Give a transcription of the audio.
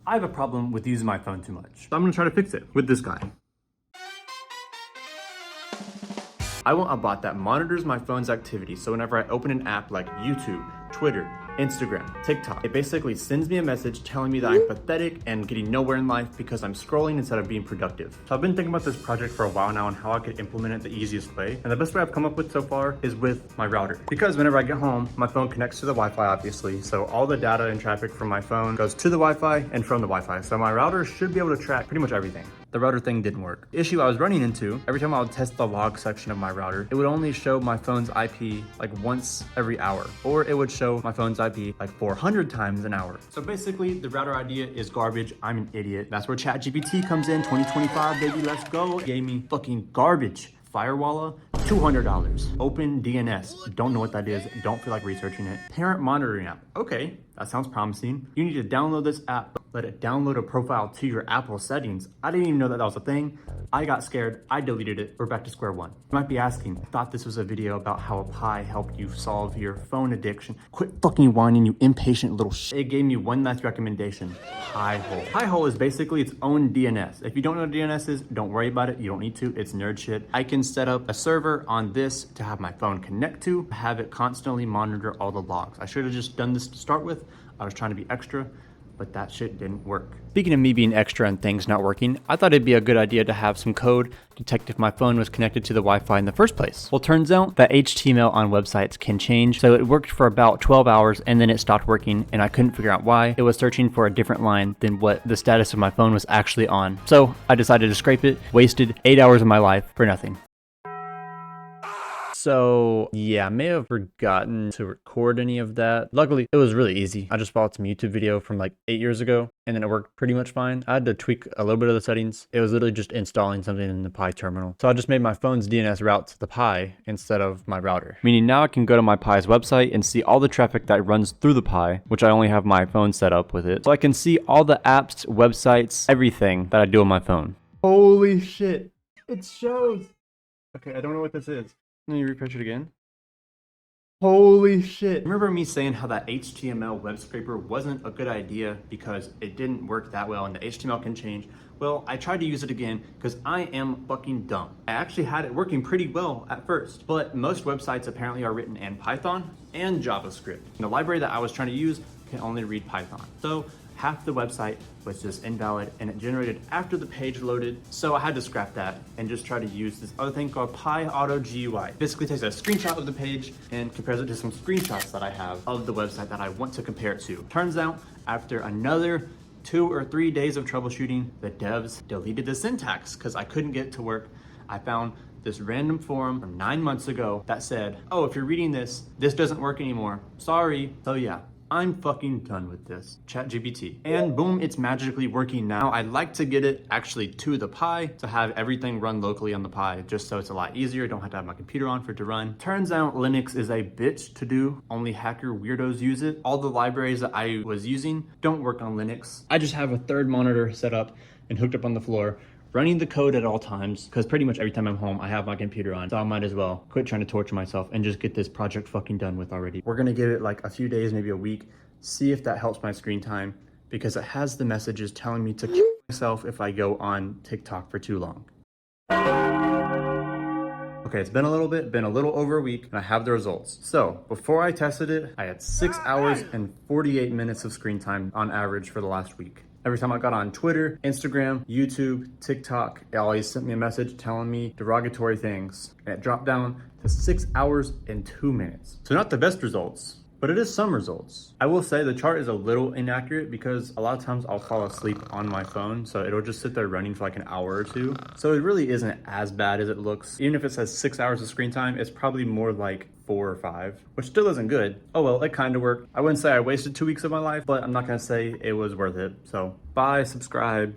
I have a problem with using my phone too much. So I'm gonna try to fix it with this guy. I want a bot that monitors my phone's activity, so whenever I open an app like YouTube, Twitter, Instagram, TikTok, it basically sends me a message telling me that I'm pathetic and getting nowhere in life because I'm scrolling instead of being productive. So I've been thinking about this project for a while now and how I could implement it the easiest way. And the best way I've come up with so far is with my router. Because whenever I get home, my phone connects to the Wi-Fi, obviously. So all the data and traffic from my phone goes to the Wi-Fi and from the Wi-Fi. So my router should be able to track pretty much everything. The router thing didn't work. The issue I was running into, every time I would test the log section of my router, it would only show my phone's IP like once every hour, or it would show my phone's IP like 400 times an hour. So basically the router idea is garbage. I'm an idiot. That's where ChatGPT comes in. 2025, baby, let's go. It gave me fucking garbage. Firewalla, $200. Open DNS, don't know what that is, don't feel like researching it. Parent monitoring app, okay, that sounds promising. You need to download this app, let it download a profile to your Apple settings. I didn't even know that was a thing. I got scared, I deleted it, we're back to square one. You might be asking, I thought this was a video about how a pie helped you solve your phone addiction. Quit fucking whining, you impatient little shit. It gave me one last recommendation, Pi-hole. Pi-hole is basically its own DNS. If you don't know what DNS is, don't worry about it, you don't need to, it's nerd shit. I can set up a server on this to have my phone connect to, have it constantly monitor all the logs. I should have just done this to start with. I was trying to be extra, but that shit didn't work. Speaking of me being extra and things not working, I thought it'd be a good idea to have some code detect if my phone was connected to the Wi-Fi in the first place. Well, turns out that HTML on websites can change, so it worked for about 12 hours and then it stopped working and I couldn't figure out why. It was searching for a different line than what the status of my phone was actually on. So I decided to scrape it, wasted 8 hours of my life for nothing. So yeah, I may have forgotten to record any of that. Luckily, it was really easy. I just followed some YouTube video from like 8 years ago and then it worked pretty much fine. I had to tweak a little bit of the settings. It was literally just installing something in the Pi terminal. So I just made my phone's DNS route to the Pi instead of my router. Meaning now I can go to my Pi's website and see all the traffic that runs through the Pi, which I only have my phone set up with it. So I can see all the apps, websites, everything that I do on my phone. Holy shit, it shows. Okay, I don't know what this is. Let me refresh it again. Holy shit. Remember me saying how that HTML web scraper wasn't a good idea because it didn't work that well and the HTML can change? Well, I tried to use it again because I am fucking dumb. I actually had it working pretty well at first, but most websites apparently are written in Python and JavaScript. And the library that I was trying to use can only read Python. So half the website was just invalid and it generated after the page loaded. So I had to scrap that and just try to use this other thing called Pi Auto GUI. Basically takes a screenshot of the page and compares it to some screenshots that I have of the website that I want to compare it to. Turns out after another 2 or 3 days of troubleshooting, the devs deleted the syntax because I couldn't get it to work. I found this random forum from 9 months ago that said, oh, if you're reading this, this doesn't work anymore. Sorry. So yeah, I'm fucking done with this. ChatGPT. And boom, it's magically working now. I'd like to get it actually to the Pi to have everything run locally on the Pi, just so it's a lot easier. I don't have to have my computer on for it to run. Turns out Linux is a bitch to do. Only hacker weirdos use it. All the libraries that I was using don't work on Linux. I just have a third monitor set up and hooked up on the floor, running the code at all times, because pretty much every time I'm home, I have my computer on. So I might as well quit trying to torture myself and just get this project fucking done with already. We're gonna give it like a few days, maybe a week, see if that helps my screen time, because it has the messages telling me to kill myself if I go on TikTok for too long. Okay, it's been a little bit, been a little over a week, and I have the results. So before I tested it, I had 6 hours and 48 minutes of screen time on average for the last week. Every time I got on Twitter, Instagram, YouTube, TikTok, it always sent me a message telling me derogatory things. And it dropped down to 6 hours and 2 minutes. So not the best results, but it is some results. I will say the chart is a little inaccurate because a lot of times I'll fall asleep on my phone, so it'll just sit there running for like an hour or two. So it really isn't as bad as it looks. Even if it says 6 hours of screen time, it's probably more like 4 or 5, which still isn't good. Oh well, it kind of worked. I wouldn't say I wasted 2 weeks of my life, but I'm not gonna say it was worth it. So bye, subscribe.